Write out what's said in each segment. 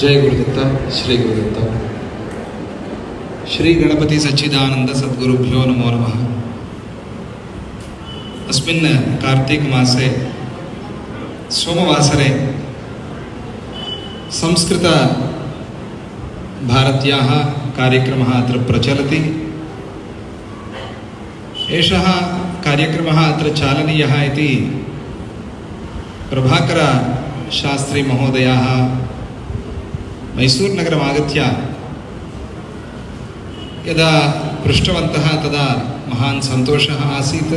जय गुरुदत्ता श्री गुरुदत्ता। श्री गणपति सच्चिदानंद सद्गुरुभ्यो नमो नमः। अस्मिन् कार्तिक मासे सोमवासरे संस्कृत भारत्याः कार्यक्रमः अत्र प्रचलति। एषः कार्यक्रमः अत्र चालनीयः इति प्रभाकर शास्त्री महोदयाः मैसूर नगरम् आगत्य यदा पृष्टवन्तः तदा महान् सन्तोषः आसीत्।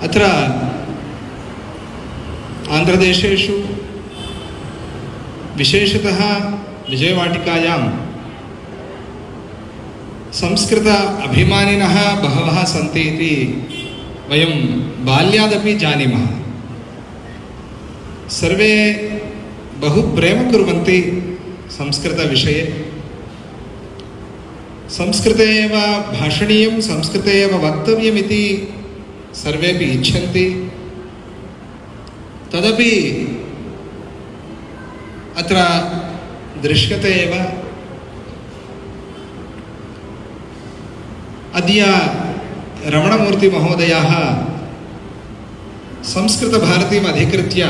अत्र आन्ध्रदेशेषु विशेषतः विजयवाटिकायां संस्कृत अभिमानिनः बहवः सन्ति इति वयं बाल्यादपि जानीमः। सर्वे बहु प्रेम कुर्वन्ति संस्कृत विषये। संस्कृते एव भाषणीयं, संस्कृते एव वक्तव्यम् इति सर्वेपि इच्छन्ति। तदपि अत्र दृश्यते एव। अद्य रमणमूर्ति महोदयाः संस्कृतभारतीम् अधिकृत्य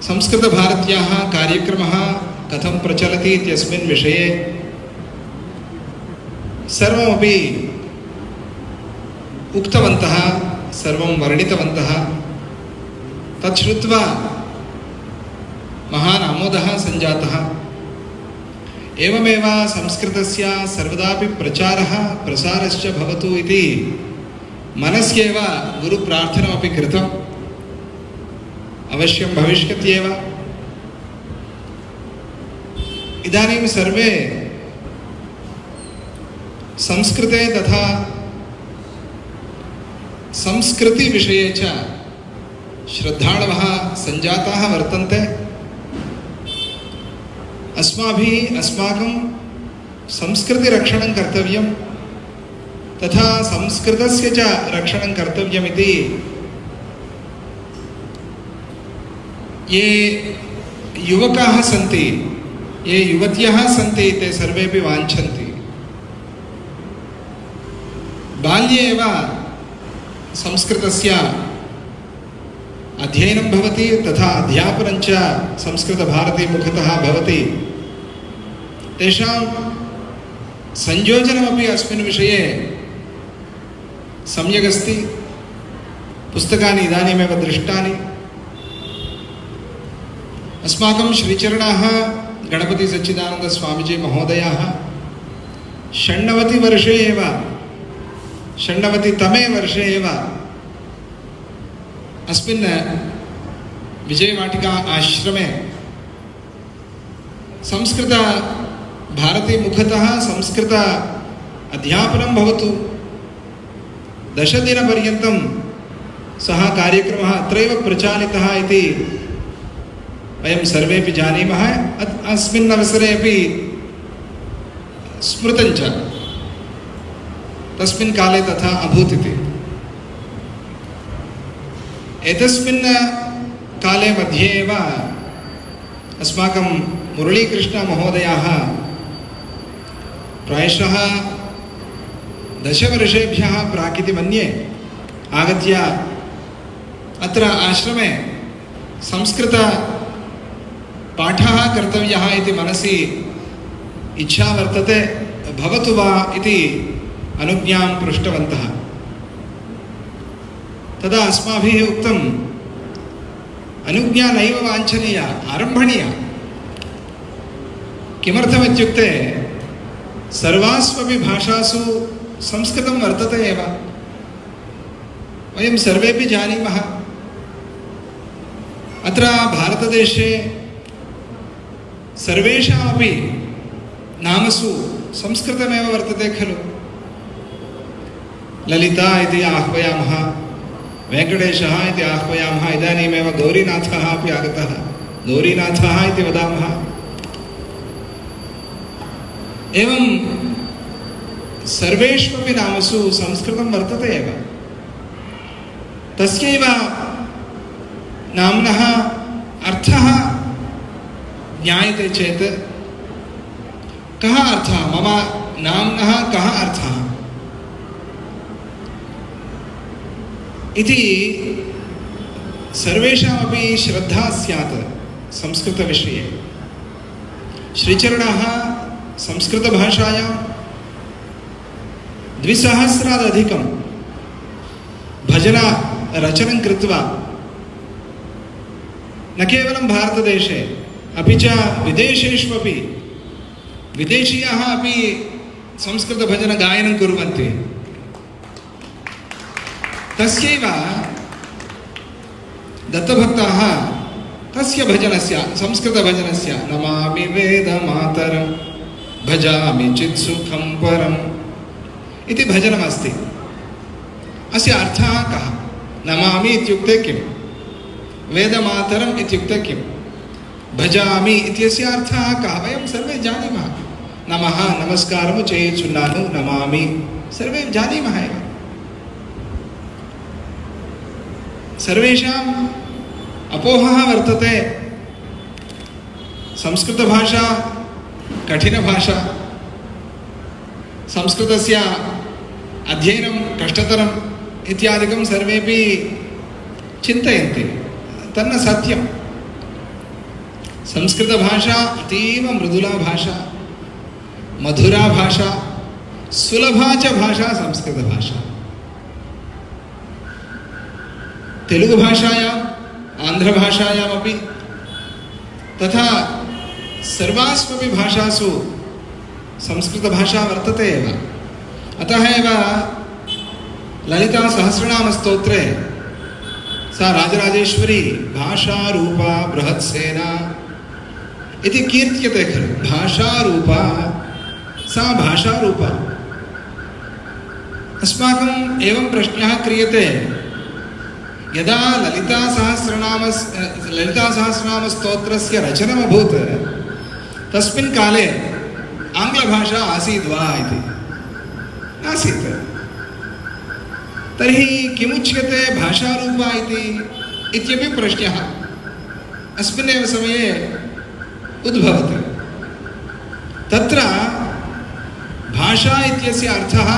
संस्कृतभारत्याः कार्यक्रमः कथं प्रचलति इत्यस्मिन् विषये सर्वमपि उक्तवन्तः, सर्वं वर्णितवन्तः। तत् श्रुत्वा महान् आमोदः सञ्जातः। एवमेव संस्कृतस्य सर्वदापि प्रचारः प्रसारश्च भवतु इति मनस्येव गुरुप्रार्थनमपि कृतम्। अवश्यं भविष्यत्येव। इदानीं सर्वे संस्कृते तथा संस्कृतिविषये च श्रद्धाळवः सञ्जाताः वर्तन्ते। अस्माभिः अस्माकं संस्कृतिरक्षणं कर्तव्यं, तथा संस्कृतस्य च रक्षणं कर्तव्यमिति ये युवकाः सन्ति, ये युवत्यः सन्ति, ते सर्वेपि वाञ्छन्ति। बाल्ये एव संस्कृतस्य अध्ययनं भवति, तथा अध्यापनं च संस्कृतभारतीमुखतः भवति। तेषां संयोजनमपि अस्मिन् विषये सम्यगस्ति। पुस्तकानि इदानीमेव दृष्टानि। अस्माकं श्रीचरणाः गणपति सच्चिदानंद स्वामीजी महोदयाः 96तमे वर्षे एव अस्मिन् विजयवाटिका आश्रमे संस्कृत भारतीमुखतः संस्कृत अध्यापनं भवतु, 10 दिनपर्यन्तं सः कार्यक्रमः अत्रैव प्रचालितः इति वयं सर्वेपि जानीमः। अस्मिन् अवसरे अपि स्मृतं च तस्मिन् काले तथा अभूत् इति। एतस्मिन् काले मध्ये एव अस्माकं मुरलीकृष्णमहोदयाः प्रायशः 10 वर्षेभ्यः प्राक् इति मन्ये आगत्य अत्र आश्रमे संस्कृतपाठः कर्तव्यः इति मनसि इच्छा वर्तते। भवतु वा इति अनुज्ञां पृष्टवन्तः। तदा अस्माभिः उक्तम्, अनुज्ञा नैव वाञ्छनीया, आरम्भणीया। किमर्थमित्युक्ते सर्वास्वपि भाषासु संस्कृतं वर्तते एव, वयं सर्वेपि जानीमः। अत्र भारतदेशे सर्वेषामपि नामसु संस्कृतमेव वर्तते खलु। ललिता इति आह्वयामः, वेङ्कटेशः इति आह्वयामः। इदानीमेव गौरीनाथः अपि आगतः, गौरीनाथः इति वदामः। एवं सर्वेष्वपि नामसु संस्कृतं वर्तते एव। तस्यैव नाम्नः अर्थः ज्ञायते चेत् कः अर्थः, मम नाम्नः कः अर्थः इति सर्वेषामपि श्रद्धा स्यात् संस्कृतविषये। श्रीचरणः संस्कृतभाषायां 2000 भजनरचनं कृत्वा न केवलं भारतदेशे अपि च विदेशेषु अपि विदेशीयाः अपि संस्कृतभजनगायनं कुर्वन्ति। तस्यैव दत्तभक्ताः तस्य भजनस्य संस्कृतभजनस्य नमामि वेदमातरं भजामि चित्सुखं परम् इति भजनमस्ति। अस्य अर्थः कः? नमामि इत्युक्ते किं? वेदमातरम् इत्युक्ते किं? भजामि इत्यस्य अर्थः कः? वयं सर्वे जानीमः। नमः नमस्कारं चेयुचुन्नानु नमामि सर्वे जानीमः एव। सर्वेषाम् अपोहः वर्तते संस्कृतभाषा कठिनभाषा, संस्कृतस्य अध्ययनं कष्टतरम् इत्यादिकं सर्वेपि चिन्तयन्ति। तन्न सत्यं। संस्कृतभाषा अतीव मृदुला भाषा, मधुरा भाषा, सुलभा च भाषा संस्कृतभाषा। तेलुगुभाषायाम् आन्ध्रभाषायामपि तथा सर्वास्वपि भाषासु संस्कृतभाषा वर्तते एव। अतः एव ललितासहस्रनामस्तोत्रे सा राजराजेश्वरी भाषारूपा बृहत्सेना इति कीर्त्यते खलु। भाषारूपा, सा भाषारूपा। अस्माकम् एवं प्रश्नः क्रियते, यदा ललितासहस्रनामस्तोत्रस्य रचनम् अभूत् तस्मिन् काले आङ्ग्लभाषा आसीद् वा इति। नासीत्। तर्हि किमुच्यते भाषारूपा इत्यपि प्रश्नः अस्मिन्नेव समये उद्भवति। तत्र भाषा इत्यस्य अर्थः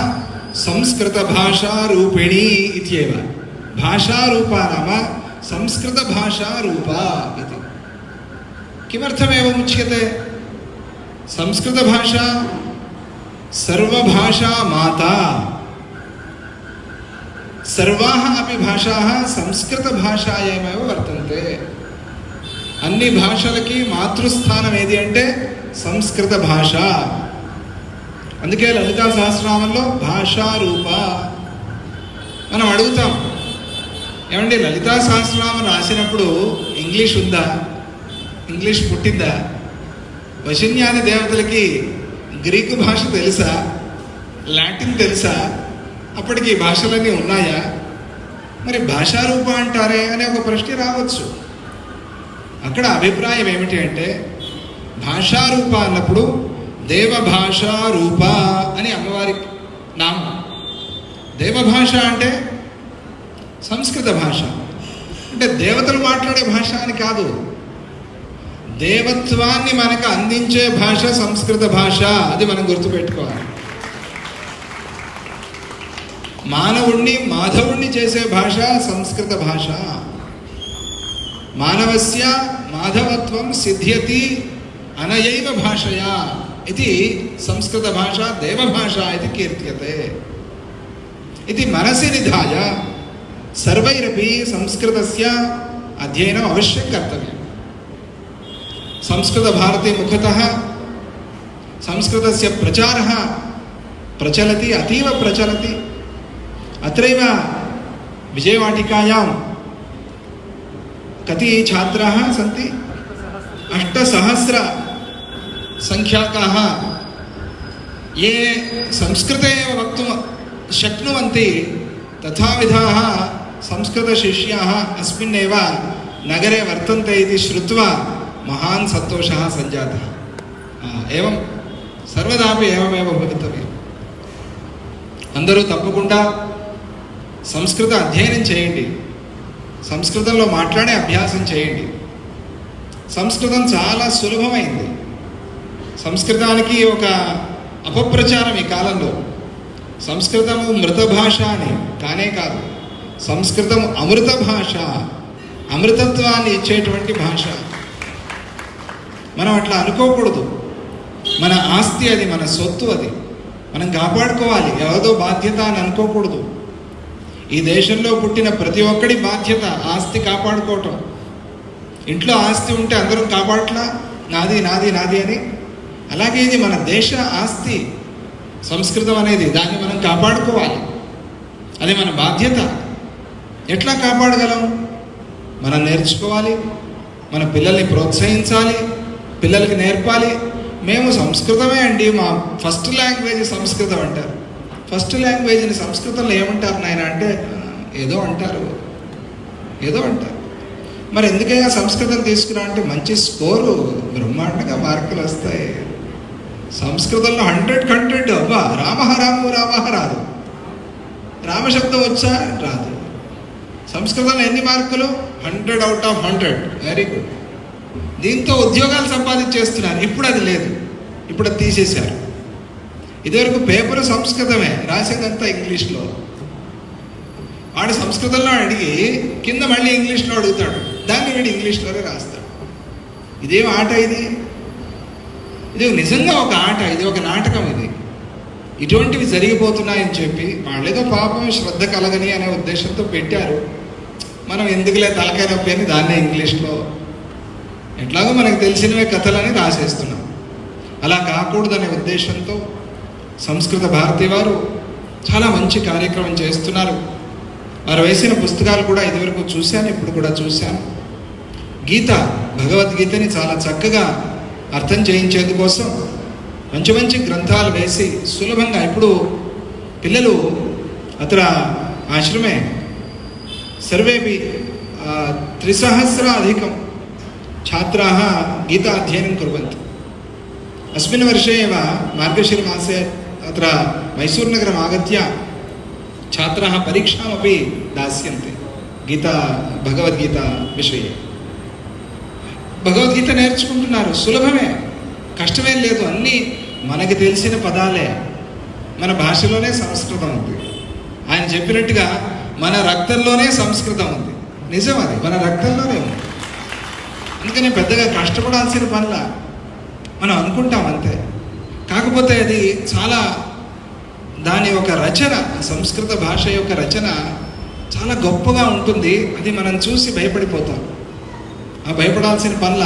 संस्कृतभाषारूपिणी इत्येव। भाषारूपा नाम संस्कृतभाषारूपा इति। किमर्थमेवम् उच्यते? संस्कृतभाषा सर्वभाषा माता। सर्वाः अपि भाषाः संस्कृतभाषायामेव वर्तन्ते। అన్ని భాషలకి మాతృస్థానం ఏది అంటే సంస్కృత భాష. అందుకే లలితా సహస్రనామంలో భాషారూప. మనం అడుగుతాం, ఏమండి లలితా సహస్రనామం రాసినప్పుడు ఇంగ్లీష్ ఉందా? ఇంగ్లీష్ పుట్టిందా? వశిన్యాది దేవతలకి గ్రీకు భాష తెలుసా? లాటిన్ తెలుసా? అప్పటికి భాషలన్నీ ఉన్నాయా? మరి భాషారూప అంటారే అనే ఒక ప్రశ్న రావచ్చు. అక్కడ అభిప్రాయం ఏమిటి అంటే, భాషారూప అన్నప్పుడు దేవభాషారూప అని అమ్మవారి నామం. దేవభాష అంటే సంస్కృత భాష, అంటే దేవతలు మాట్లాడే భాష అని కాదు. దేవత్వాన్ని మనకు అందించే భాష సంస్కృత భాష. అది మనం గుర్తుపెట్టుకోవాలి. మానవుణ్ణి మాధవుణ్ణి చేసే భాష సంస్కృత భాష. మానవస్య మాధవత్వం సిద్ధ్యతి అనయైవ భాషయా ఇది సంస్కృత భాష దేవభాష ఇది కీర్త్యతే. ఇది మనసి నిధాయ సర్వైరపి సంస్కృతస్య అధ్యయనం అవశ్యం కర్తవ్యం. సంస్కృత భారతి ముఖతః సంస్కృతస్య ప్రచారः ప్రచలతి, అతీవ ప్రచలతి. అత్రైవ విజయవాటికాయాం कति छात्राः सन्ति? 8,000 संख्याकाः ये संस्कृते एव वक्तुं शक्नुवन्ति. तथाविधाः संस्कृतशिष्याः अस्मिन्नेव नगरे वर्तन्ते इति श्रुत्वा महान् सन्तोषः सञ्जातः. एवं सर्वदापि एवमेव भवितव्यम्. అందరూ తప్పకుండా సంస్కృత అధ్యయనం చేయండి. సంస్కృతంలో మాట్లాడే అభ్యాసం చేయండి. సంస్కృతం చాలా సులభమైంది. సంస్కృతానికి ఒక అపప్రచారం ఈ కాలంలో. సంస్కృతము మృత భాష అని కానే కాదు. సంస్కృతం అమృత భాష, అమృతత్వాన్ని ఇచ్చేటువంటి భాష. మనం అట్లా అనుకోకూడదు. మన ఆస్తి అది, మన సొత్తు అది, మనం కాపాడుకోవాలి. ఎవరిదో బాధ్యత అని అనుకోకూడదు. ఈ దేశంలో పుట్టిన ప్రతి ఒక్కడి బాధ్యత ఆస్తి కాపాడుకోవటం. ఇంట్లో ఆస్తి ఉంటే అందరం కాపాడట్లా, నాది నాది నాది అని. అలాగే ఇది మన దేశ ఆస్తి సంస్కృతం అనేది, దాన్ని మనం కాపాడుకోవాలి. అది మన బాధ్యత. ఎట్లా కాపాడగలం? మనం నేర్చుకోవాలి, మన పిల్లల్ని ప్రోత్సహించాలి, పిల్లలకి నేర్పాలి. మేము సంస్కృతమే అండి, మా ఫస్ట్ లాంగ్వేజ్ సంస్కృతం అంటారు. ఫస్ట్ లాంగ్వేజ్ని సంస్కృతంలో ఏమంటారు నాయన అంటే ఏదో అంటారు. మరి ఎందుకైనా సంస్కృతం తీసుకున్నా అంటే మంచి స్కోరు, బ్రహ్మాండంగా మార్కులు వస్తాయి. సంస్కృతంలో 100 అబ్బా, రామహ రాదు. రామశబ్దం వచ్చా రాదు. సంస్కృతంలో ఎన్ని మార్కులు? 100 out of 100. Very good. దీంతో ఉద్యోగాలు సంపాదించేస్తున్నారు. ఇప్పుడు అది లేదు, ఇప్పుడు అది తీసేశారు. ఇదివరకు పేపరు సంస్కృతమే, రాసేదంతా ఇంగ్లీష్లో. వాడు సంస్కృతంలో అడిగి కింద మళ్ళీ ఇంగ్లీష్లో అడుగుతాడు, దాన్ని వీడు ఇంగ్లీష్లోనే రాస్తాడు. ఇదేం ఆట ఇది? ఇది నిజంగా ఒక ఆట, ఇది ఒక నాటకం. ఇది ఇటువంటివి జరిగిపోతున్నాయని చెప్పి వాళ్ళేదో పాపం శ్రద్ధ కలగని అనే ఉద్దేశంతో పెట్టారు. మనం ఎందుకులే తలకాయ నొప్పి అని దాన్నే ఇంగ్లీష్లో ఎట్లాగో మనకు తెలిసినవే కథలని రాసేస్తున్నాం. అలా కాకూడదనే ఉద్దేశంతో సంస్కృత భారతి వారు చాలా మంచి కార్యక్రమం చేస్తున్నారు. వారు వేసిన పుస్తకాలు కూడా ఇదివరకు చూశాను, ఇప్పుడు కూడా చూశాను. గీత, భగవద్గీతని చాలా చక్కగా అర్థం చేయించేందుకోసం మంచి మంచి గ్రంథాలు వేసి సులభంగా, ఇప్పుడు పిల్లలు అత్ర ఆశ్రమే సర్వేపి 3,000 छात्राः गीता अध्ययनं कुर्वन्ति. अस्मिन् वर्षे एव मार्गशीर्मासे अत्र मैसूरुनगरम् आगत्य छात्राः परीक्षामपि दास्यन्ति गीता भगवद्गीता विषये. భగవద్గీత నేర్చుకుంటున్నారు. సులభమే, కష్టమేం లేదు. అన్నీ మనకి తెలిసిన పదాలే. మన భాషలోనే సంస్కృతం ఉంది. ఆయన చెప్పినట్టుగా మన రక్తంలోనే సంస్కృతం ఉంది. నిజం, అది మన రక్తంలోనే ఉంది. అందుకని పెద్దగా కష్టపడాల్సిన పనుల మనం అనుకుంటాం అంతే. కాకపోతే అది చాలా, దాని ఒక రచన, సంస్కృత భాష యొక్క రచన చాలా గొప్పగా ఉంటుంది. అది మనం చూసి భయపడిపోతాం. ఆ భయపడాల్సిన పనుల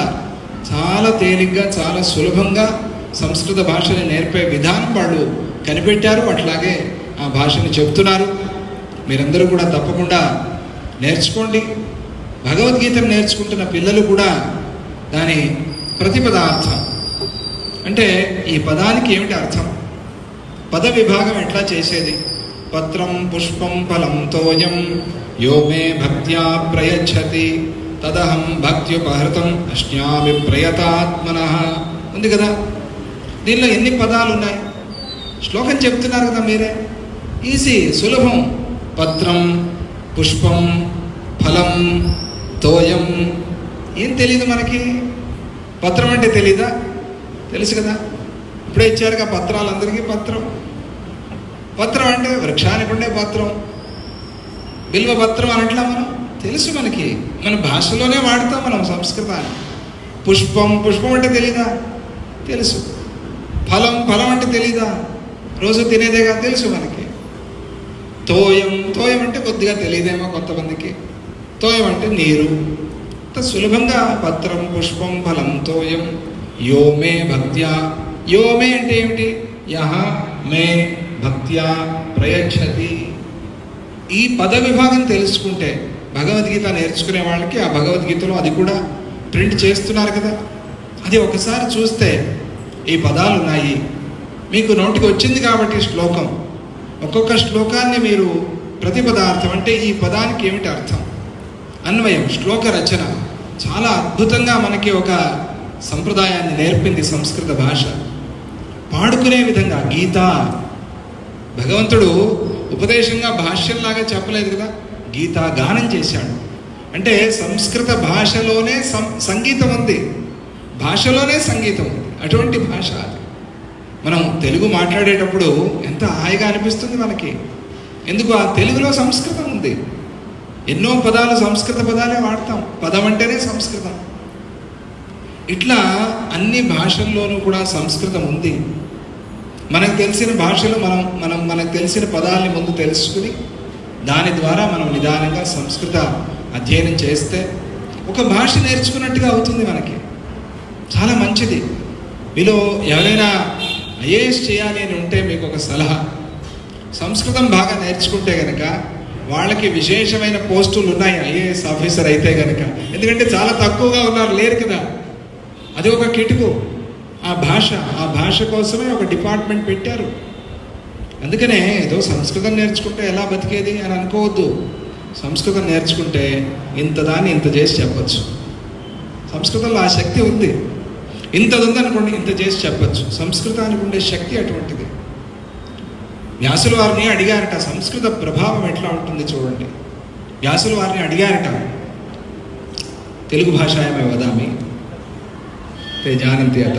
చాలా తేలిగ్గా, చాలా సులభంగా సంస్కృత భాషని నేర్పే విధానం వాళ్ళు కనిపెట్టారు. అట్లాగే ఆ భాషని చెప్తున్నారు. మీరందరూ కూడా తప్పకుండా నేర్చుకోండి. భగవద్గీతను నేర్చుకుంటున్న పిల్లలు కూడా దాని ప్రతిపదార్థం అంటే ఈ పదానికి ఏమిటి అర్థం, పద విభాగం ఎట్లా చేసేది. పత్రం పుష్పం ఫలం తోయం యో మే భక్త్యా ప్రయచ్చతి తదహం భక్త్యుపహృతం అశ్నామి ప్రయతాత్మనః ఉంది కదా. దీనిలో ఎన్ని పదాలు ఉన్నాయి? శ్లోకం చెప్తున్నారు కదా మీరే. ఈజీ, సులభం. పత్రం, పుష్పం, ఫలం, తోయం. ఏం తెలీదు మనకి? పత్రం అంటే తెలీదా? తెలుసు కదా, ఇప్పుడే ఇచ్చారుగా పత్రాలందరికీ. పత్రం అంటే వృక్షానికి ఉండే పత్రం, బిల్వ పత్రం అనట్లా మనం తెలుసు. మనకి మన భాషలోనే వాడతాం మనం సంస్కృతాన్ని. పుష్పం అంటే తెలీదా? తెలుసు. ఫలం అంటే తెలీదా? రోజు తినేదేగా, తెలుసు మనకి. తోయం అంటే కొద్దిగా తెలియదేమో కొంతమందికి. తోయం అంటే నీరు. సులభంగా పత్రం, పుష్పం, ఫలం, తోయం. యో మే భక్త్యా. యో మే అంటే ఏమిటి? యహ మే భక్త్యా ప్రయచ్చతి. ఈ పద విభాగం తెలుసుకుంటే భగవద్గీత నేర్చుకునే వాళ్ళకి ఆ భగవద్గీతలో అది కూడా ప్రింట్ చేస్తున్నారు కదా, అది ఒకసారి చూస్తే ఈ పదాలు ఉన్నాయి. మీకు నోటికి వచ్చింది కాబట్టి శ్లోకం, ఒక్కొక్క శ్లోకాన్ని మీరు ప్రతి పదార్థం అంటే ఈ పదానికి ఏమిటి అర్థం, అన్వయం, శ్లోక రచన చాలా అద్భుతంగా మనకి ఒక సంప్రదాయాన్ని నేర్పింది సంస్కృత భాష. పాడుకునే విధంగా గీత, భగవంతుడు ఉపదేశంగా భాష్యంలాగా చెప్పలేదు కదా, గీతా గానం చేశాడు. అంటే సంస్కృత భాషలోనే సంగీతం ఉంది, భాషలోనే సంగీతం ఉంది. అటువంటి భాష అది. మనం తెలుగు మాట్లాడేటప్పుడు ఎంత హాయిగా అనిపిస్తుంది మనకి. ఎందుకు? ఆ తెలుగులో సంస్కృతం ఉంది. ఎన్నో పదాలు సంస్కృత పదాలే వాడతాం, పదం అంటేనే సంస్కృతం. ఇట్లా అన్ని భాషల్లోనూ కూడా సంస్కృతం ఉంది. మనకు తెలిసిన భాషలు మనకు తెలిసిన పదాలని ముందు తెలుసుకుని దాని ద్వారా మనం నిదానంగా సంస్కృత అధ్యయనం చేస్తే ఒక భాష నేర్చుకున్నట్టుగా అవుతుంది మనకి. చాలా మంచిది. మీలో ఎవరైనా ఐఏఎస్ చేయాలి అని ఉంటే మీకు ఒక సలహా, సంస్కృతం బాగా నేర్చుకుంటే కనుక వాళ్ళకి విశేషమైన పోస్టులు ఉన్నాయి ఐఏఎస్ ఆఫీసర్ అయితే కనుక. ఎందుకంటే చాలా తక్కువగా ఉన్నారు, లేరు కదా. అది ఒక కిటుకు. ఆ భాష కోసమే ఒక డిపార్ట్మెంట్ పెట్టారు. అందుకనే ఏదో సంస్కృతం నేర్చుకుంటే ఎలా బతికేది అని అనుకోవద్దు. సంస్కృతం నేర్చుకుంటే ఇంతదాన్ని ఇంత చేసి చెప్పచ్చు. సంస్కృతంలో ఆ శక్తి ఉంది. ఇంతది ఉందనుకోండి, ఇంత చేసి చెప్పచ్చు. సంస్కృతానికి ఉండే శక్తి అటువంటిది. వ్యాసుల వారిని అడిగారట, సంస్కృత ప్రభావం ఎట్లా ఉంటుంది చూడండి. వ్యాసుల వారిని అడిగారట, తెలుగు భాషాయమే వదామి తే జానంతి అత.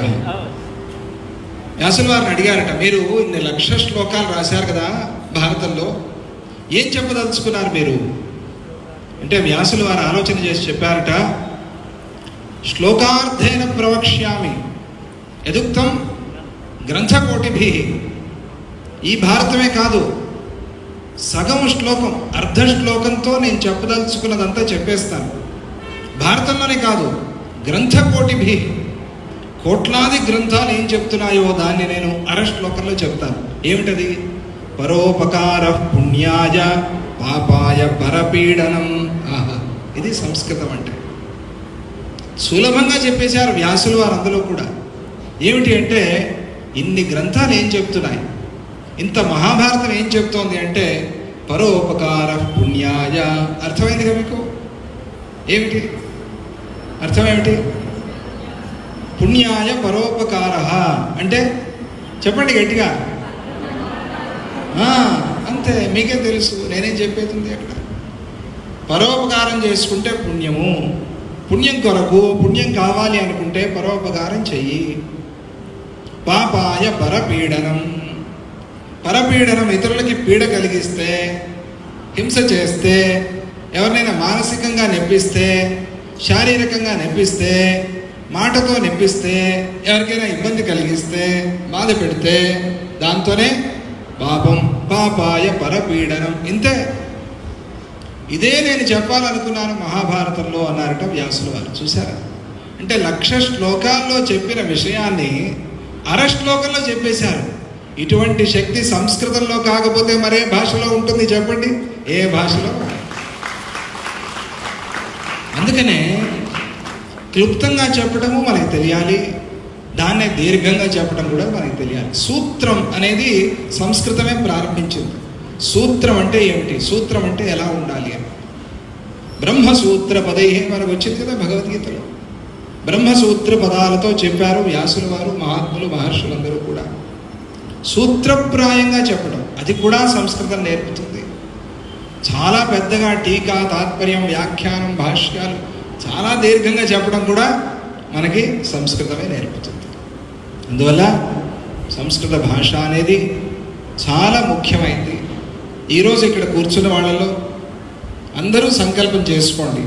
వ్యాసుల వారిని అడిగారట, మీరు ఇన్ని లక్ష శ్లోకాలు రాశారు కదా భారతంలో, ఏం చెప్పదలుచుకున్నారు మీరు అంటే వ్యాసుల వారు ఆలోచన చేసి చెప్పారట, శ్లోకార్థేన ప్రవక్ష్యామి యదుక్తం గ్రంథకోటిభి. ఈ భారతమే కాదు, సగం శ్లోకం, అర్ధ శ్లోకంతో నేను చెప్పదలుచుకున్నదంతా చెప్పేస్తాను. భారతంలోనే కాదు, గ్రంథకోటిభి, కోట్లాది గ్రంథాలు ఏం చెప్తున్నాయో దాన్ని నేను అర శ్లోకంలో చెప్తాను. ఏమిటది? పరోపకార పుణ్యాయ పాపాయ పరపీడనం. ఆహా, ఇది సంస్కృతం అంటే. సులభంగా చెప్పేశారు వ్యాసులు వారు. అందులో కూడా ఏమిటి అంటే, ఇన్ని గ్రంథాలు ఏం చెప్తున్నాయి, ఇంత మహాభారతం ఏం చెప్తోంది అంటే పరోపకార పుణ్యాయ. అర్థమైందిగా మీకు? ఏమిటి అర్థం? ఏమిటి? పుణ్యాయ పరోపకార అంటే చెప్పండి గట్టిగా. అంతే, మీకే తెలుసు, నేనేం చెప్పేది అక్కడ. పరోపకారం చేసుకుంటే పుణ్యము, పుణ్యం కొరకు, పుణ్యం కావాలి అనుకుంటే పరోపకారం చెయ్యి. పాపాయ పరపీడనం, పరపీడనం ఇతరులకి పీడ కలిగిస్తే, హింస చేస్తే, ఎవరినైనా మానసికంగా నెప్పిస్తే, శారీరకంగా నెప్పిస్తే, మాటతో నెప్పిస్తే, ఎవరికైనా ఇబ్బంది కలిగిస్తే, బాధ పెడితే, దాంతోనే పాపం. పాపాయ పరపీడనం. ఇంతే. ఇదే నేను చెప్పాలనుకున్నాను మహాభారతంలో అన్నారట వ్యాసుల వారు. చూసారా? అంటే 1,00,000 శ్లోకాల్లో చెప్పిన విషయాన్ని అర శ్లోకంలో చెప్పేశారు. ఇటువంటి శక్తి సంస్కృతంలో కాకపోతే మరే భాషలో ఉంటుంది చెప్పండి? ఏ భాషలో? అందుకనే క్లుప్తంగా చెప్పడము మనకి తెలియాలి, దాన్నే దీర్ఘంగా చెప్పడం కూడా మనకి తెలియాలి. సూత్రం అనేది సంస్కృతమే ప్రారంభించింది. సూత్రం అంటే ఏమిటి, సూత్రం అంటే ఎలా ఉండాలి అని. బ్రహ్మసూత్ర పదై మనకు వచ్చింది కదా భగవద్గీతలో. బ్రహ్మసూత్ర పదాలతో చెప్పారు వ్యాసుల వారు, మహాత్ములు, మహర్షులందరూ కూడా. సూత్రప్రాయంగా చెప్పడం, అది కూడా సంస్కృతం నేర్పుతుంది. చాలా పెద్దగా టీకా, తాత్పర్యం, వ్యాఖ్యానం, భాష్యాలు చాలా దీర్ఘంగా చెప్పడం కూడా మనకి సంస్కృతమే నేర్పుతుంది. అందువల్ల సంస్కృత భాష అనేది చాలా ముఖ్యమైనది. ఈరోజు ఇక్కడ కూర్చున్న వాళ్ళలో అందరూ సంకల్పం చేసుకోండి,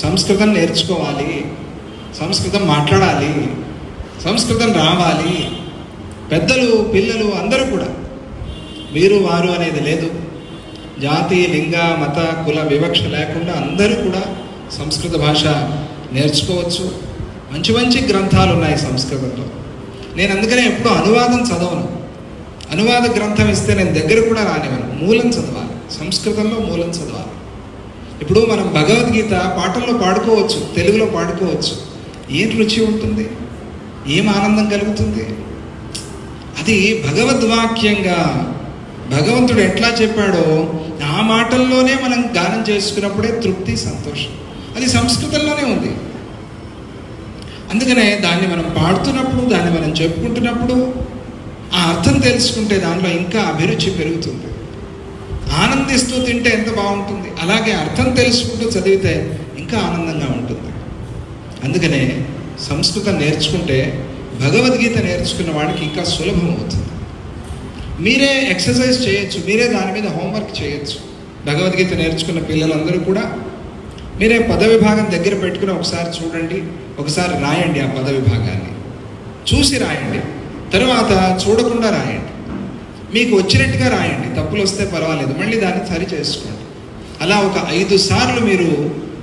సంస్కృతం నేర్చుకోవాలి, సంస్కృతం మాట్లాడాలి, సంస్కృతం రావాలి. పెద్దలు, పిల్లలు అందరూ కూడా, వీరు వారు అనేది లేదు, జాతి, లింగ, మత, కుల వివక్ష లేకుండా అందరూ కూడా సంస్కృత భాష నేర్చుకోవచ్చు. మంచి మంచి గ్రంథాలు ఉన్నాయి సంస్కృతంలో. నేను అందుకనే ఎప్పుడూ అనువాదం చదవను. అనువాద గ్రంథం ఇస్తే నేను దగ్గర కూడా రానివ్వను. మూలం చదవాలి, సంస్కృతంలో మూలం చదవాలి. ఇప్పుడు మనం భగవద్గీత పాటల్లో పాడుకోవచ్చు, తెలుగులో పాడుకోవచ్చు. ఏం రుచి ఉంటుంది, ఏం ఆనందం కలుగుతుంది? అది భగవద్వాక్యంగా భగవంతుడు ఎట్లా చెప్పాడో ఆ మాటల్లోనే మనం గానం చేసుకున్నప్పుడే తృప్తి, సంతోషం. అది సంస్కృతంలోనే ఉంది. అందుకనే దాన్ని మనం పాడుతున్నప్పుడు, దాన్ని మనం చెప్పుకుంటున్నప్పుడు ఆ అర్థం తెలుసుకుంటే దానిలో ఇంకా అభిరుచి పెరుగుతుంది. ఆనందిస్తూ తింటే ఎంత బాగుంటుంది. అలా అలాగే అర్థం తెలుసుకుంటూ చదివితే ఇంకా ఆనందంగా ఉంటుంది. అందుకనే సంస్కృతం నేర్చుకుంటే భగవద్గీత నేర్చుకున్న వాడికి ఇంకా సులభం అవుతుంది. మీరే ఎక్సర్సైజ్ చేయొచ్చు, మీరే దాని మీద హోంవర్క్ చేయొచ్చు. భగవద్గీత నేర్చుకున్న పిల్లలందరూ కూడా మీరే పదవిభాగం దగ్గర పెట్టుకుని ఒకసారి చూడండి, ఒకసారి రాయండి. ఆ పదవిభాగాన్ని చూసి రాయండి, తరువాత చూడకుండా రాయండి. మీకు వచ్చినట్టుగా రాయండి, తప్పులు వస్తే పర్వాలేదు, మళ్ళీ దాన్ని సరి చేసుకోండి. అలా ఒక 5 సార్లు మీరు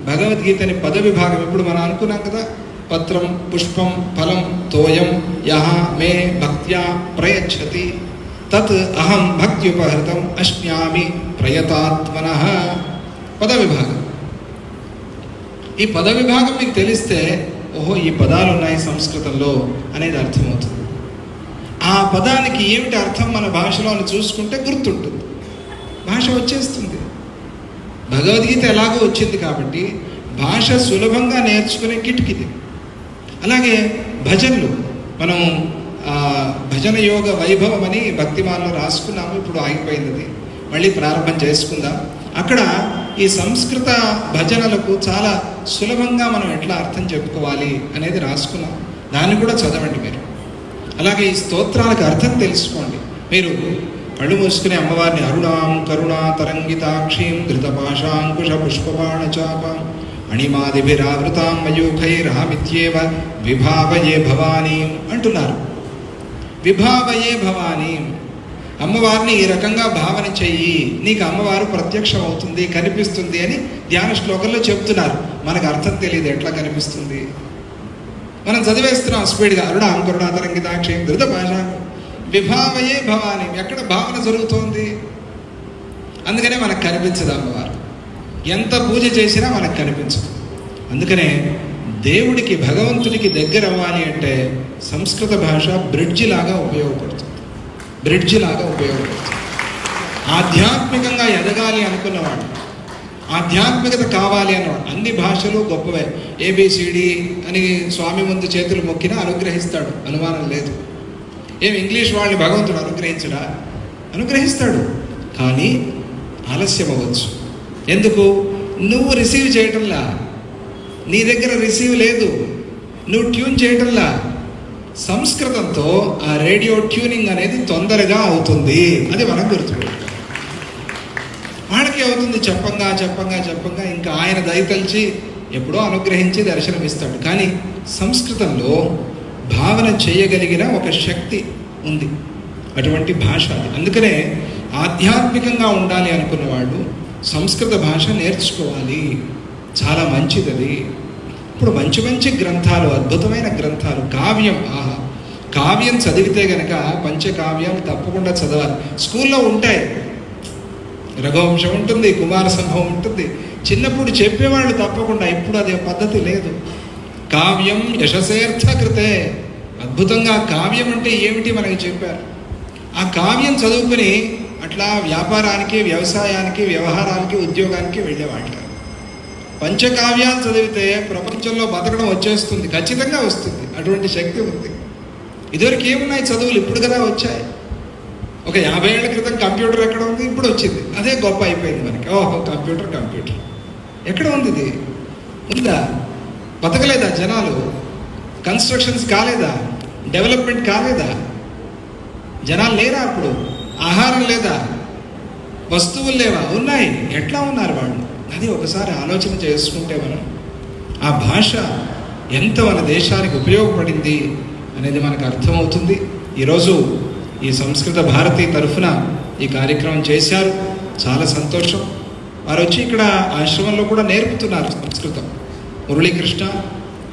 భగవద్గీతని పదవిభాగం, ఇప్పుడు మనం అనుకున్నాం కదా, పత్రం పుష్పం ఫలం తోయం యహ మే భక్త్యా ప్రయచ్చతి తత్ అహం భక్త్యుపహృతం అశ్నామి ప్రయతాత్మనః. పదవిభాగం. ఈ పదవిభాగం మీకు తెలిస్తే ఓహో ఈ పదాలు ఉన్నాయి సంస్కృతంలో అనేది అర్థమవుతుంది. ఆ పదానికి ఏమిటి అర్థం మన భాషలో అని చూసుకుంటే గుర్తుంటుంది, భాష వచ్చేస్తుంది. భగవద్గీత ఎలాగో వచ్చింది కాబట్టి భాష సులభంగా నేర్చుకునే కిటికీది. అలాగే భజనలు, మనం భజన యోగ వైభవం అని భక్తిమాలలో రాసుకున్నాము, ఇప్పుడు ఆగిపోయింది, మళ్ళీ ప్రారంభం చేసుకుందాం. అక్కడ ఈ సంస్కృత భజనలకు చాలా సులభంగా మనం ఎట్లా అర్థం చెప్పుకోవాలి అనేది రాసుకున్నాం, దాన్ని కూడా చదవండి మీరు. అలాగే ఈ స్తోత్రాలకు అర్థం తెలుసుకోండి. మీరు కళ్ళు మూసుకునే అమ్మవారిని అరుణాం కరుణా తరంగితాక్షీం ధృతపాశాంకుశ పుష్పబాణ చాపాం అణిమాదిభిరావృతాం మయూఖైరహమిత్యేవ విభావయే భవానీం అంటున్నారు. విభావయే భవానీం, అమ్మవారిని ఈ రకంగా భావన చెయ్యి, నీకు అమ్మవారు ప్రత్యక్షం అవుతుంది, కనిపిస్తుంది అని ధ్యాన శ్లోకంలో చెప్తున్నారు. మనకు అర్థం తెలియదు ఎట్లా కనిపిస్తుంది, మనం చదివేస్తున్నాం స్పీడ్గా. అరుణాం కరుణా తరంగితాక్షీం ధృత భాష విభావయే భవాని, ఎక్కడ భావన జరుగుతోంది, అందుకనే మనకు కనిపించదు అమ్మవారు. ఎంత పూజ చేసినా మనకు కనిపించదు. అందుకనే దేవుడికి భగవంతుడికి దగ్గర అవ్వాలి అంటే సంస్కృత భాష బ్రిడ్జి లాగా ఉపయోగపడుతుంది. ఆధ్యాత్మికంగా ఎదగాలి అనుకున్నవాడు, ఆధ్యాత్మికత కావాలి అన్నవాడు, అన్ని భాషలు గొప్పవే. ఏబిసిడి అని స్వామి ముందు చేతులు మొక్కినా అనుగ్రహిస్తాడు, అనుమానం లేదు. ఏమి ఇంగ్లీష్ వాళ్ళని భగవంతుడు అనుగ్రహించడా? అనుగ్రహిస్తాడు, కానీ ఆలస్యం అవ్వచ్చు. ఎందుకు? నువ్వు రిసీవ్ చేయటంలా, నీ దగ్గర రిసీవ్ లేదు, నువ్వు ట్యూన్ చేయటంలా. సంస్కృతంతో ఆ రేడియో ట్యూనింగ్ అనేది తొందరగా అవుతుంది, అది మనం గుర్తుపెట్టు. వాళ్ళకి అవుతుంది చెప్పంగా చెప్పంగా చెప్పంగా, ఇంకా ఆయన దయతలిచి ఎప్పుడో అనుగ్రహించి దర్శనమిస్తాడు. కానీ సంస్కృతంలో భావన చేయగలిగిన ఒక శక్తి ఉంది, అటువంటి భాష అది. అందుకనే ఆధ్యాత్మికంగా ఉండాలి అనుకున్న వాళ్ళు సంస్కృత భాష నేర్చుకోవాలి, చాలా మంచిది అది. ఇప్పుడు మంచి మంచి గ్రంథాలు, అద్భుతమైన గ్రంథాలు, కావ్యం, ఆహా, కావ్యం చదివితే గనక పంచకావ్యాలు తప్పకుండా చదవాలి. స్కూల్లో ఉంటాయి, రఘువంశం ఉంటుంది, కుమార సంభవం ఉంటుంది, చిన్నప్పుడు చెప్పేవాళ్ళు తప్పకుండా. ఇప్పుడు అదే పద్ధతి లేదు. కావ్యం యశసేర్థ కృతే, అద్భుతంగా కావ్యం అంటే ఏమిటి మనకి చెప్పారు. ఆ కావ్యం చదువుకుని అట్లా వ్యాపారానికి, వ్యవసాయానికి, వ్యవహారానికి, ఉద్యోగానికి వెళ్ళేవాళ్ళు. పంచకావ్యాలు చదివితే ప్రపంచంలో బతకడం వచ్చేస్తుంది, ఖచ్చితంగా వస్తుంది, అటువంటి శక్తి ఉంది. ఇదివరకు ఏమున్నాయి చదువులు, ఇప్పుడు కదా వచ్చాయి. ఒక 50 ఏళ్ల క్రితం కంప్యూటర్ ఎక్కడ ఉంది, ఇప్పుడు వచ్చింది, అదే గొప్ప అయిపోయింది మనకి. ఓహో కంప్యూటర్ ఎక్కడ ఉంది? ఇది ఉందా? బతకలేదా జనాలు? కన్స్ట్రక్షన్స్ కాలేదా? డెవలప్మెంట్ కాలేదా? జనాలు లేరా? అప్పుడు ఆహారం లేదా? వస్తువులు లేవా? ఉన్నాయి. ఎట్లా ఉన్నారు వాళ్ళు? అది ఒకసారి ఆలోచన చేసుకుంటే మనం ఆ భాష ఎంత మన దేశానికి ఉపయోగపడింది అనేది మనకు అర్థమవుతుంది. ఈరోజు ఈ సంస్కృత భారతి తరఫున ఈ కార్యక్రమం చేశారు, చాలా సంతోషం. వారు వచ్చి ఇక్కడ ఆశ్రమంలో కూడా నేర్పుతున్నారు సంస్కృతం. మురళీకృష్ణ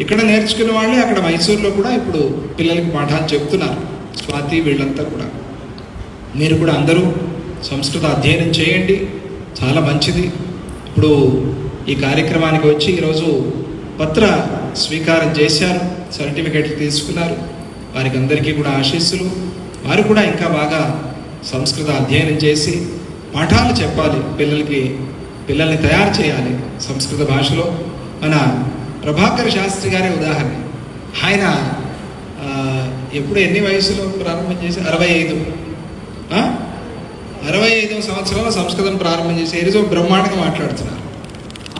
ఇక్కడ నేర్చుకున్న వాళ్ళే అక్కడ మైసూరులో కూడా ఇప్పుడు పిల్లలకి పాఠాలు చెప్తున్నారు. స్వాతి, వీళ్ళంతా కూడా. మీరు కూడా అందరూ సంస్కృత అధ్యయనం చేయండి, చాలా మంచిది. ఇప్పుడు ఈ కార్యక్రమానికి వచ్చి ఈరోజు పత్ర స్వీకారం చేశారు, సర్టిఫికేట్లు తీసుకున్నారు. వారికి అందరికీ కూడా ఆశీస్సులు. వారు కూడా ఇంకా బాగా సంస్కృత అధ్యయనం చేసి పాఠాలు చెప్పాలి, పిల్లల్ని తయారు చేయాలి సంస్కృత భాషలో. మన ప్రభాకర్ శాస్త్రి గారే ఉదాహరణ. ఆయన ఎప్పుడు ఎన్ని వయసులో ప్రారంభం చేసి 65వ సంవత్సరంలో సంస్కృతం ప్రారంభం చేసి ఈరోజు బ్రహ్మాండంగా మాట్లాడుతున్నారు.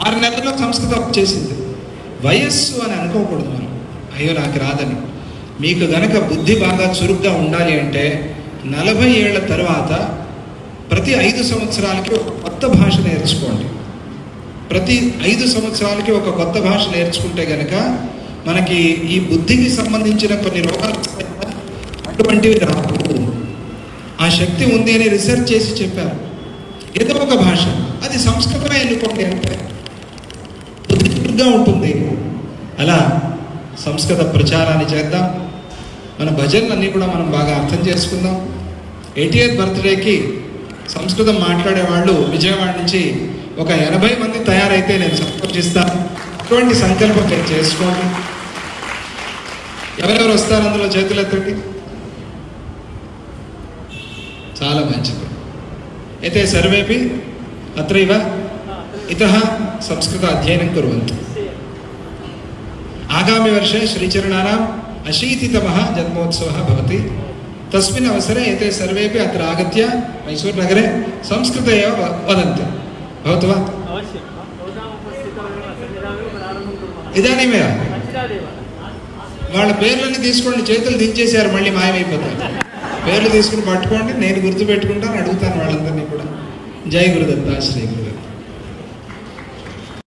6 నెలల్లో సంస్కృతం వచ్చేసింది. వయస్సు అని అనుకోకూడదు మనం, అయ్యో నాకు రాదని. మీకు గనక బుద్ధి బాగా చురుగ్గా ఉండాలి అంటే 40 ఏళ్ల తర్వాత ప్రతి 5 సంవత్సరాలకి ఒక కొత్త భాష నేర్చుకోండి. ప్రతి 5 సంవత్సరాలకి ఒక కొత్త భాష నేర్చుకుంటే గనక మనకి ఈ బుద్ధికి సంబంధించిన కొన్ని రోగాలు అటువంటివి రావు. ఆ శక్తి ఉంది అని రీసెర్చ్ చేసి చెప్పారు. ఏదో ఒక భాష, అది సంస్కృతమే ఎన్నుకోండి అంటే బుద్ధిగా ఉంటుంది. అలా సంస్కృత ప్రచారాన్ని చేద్దాం. మన భజనలన్నీ కూడా మనం బాగా అర్థం చేసుకుందాం. 80th బర్త్డేకి సంస్కృతం మాట్లాడే వాళ్ళు విజయవాడ నుంచి ఒక 80 మంది తయారైతే నేను సంతోషిస్తాను. అటువంటి సంకల్పం మీరు చేసుకోండి. ఎవరెవరు వస్తారు అందులో చేతులు ఎత్తండి. చాలా మంచిది. అయితే సర్వేపి అత్రైవ ఇతః సంస్కృత అధ్యయనం కుర్వంతు. ఆగామి వర్షే శ్రీచరణానాం 80తమः జన్మోత్సవः భవతి. తస్మిన్ అవసరే एते सर्वेपि अत्र आगत्य मैसूरुनगरे संस्कृते एव वदन्ति. भवतु वा? ఇదానీమేవ వాళ్ళ పేర్లన్నీ తీసుకోండి. చేతులు దించేశారు, మళ్ళీ మాయమైపోతారు. పేర్లు తీసుకుని పట్టుకోండి, నేను గుర్తుపెట్టుకుంటాను, అడుగుతాను వాళ్ళందరినీ కూడా. జై గురుదత్త, శ్రీ గురుదత్త.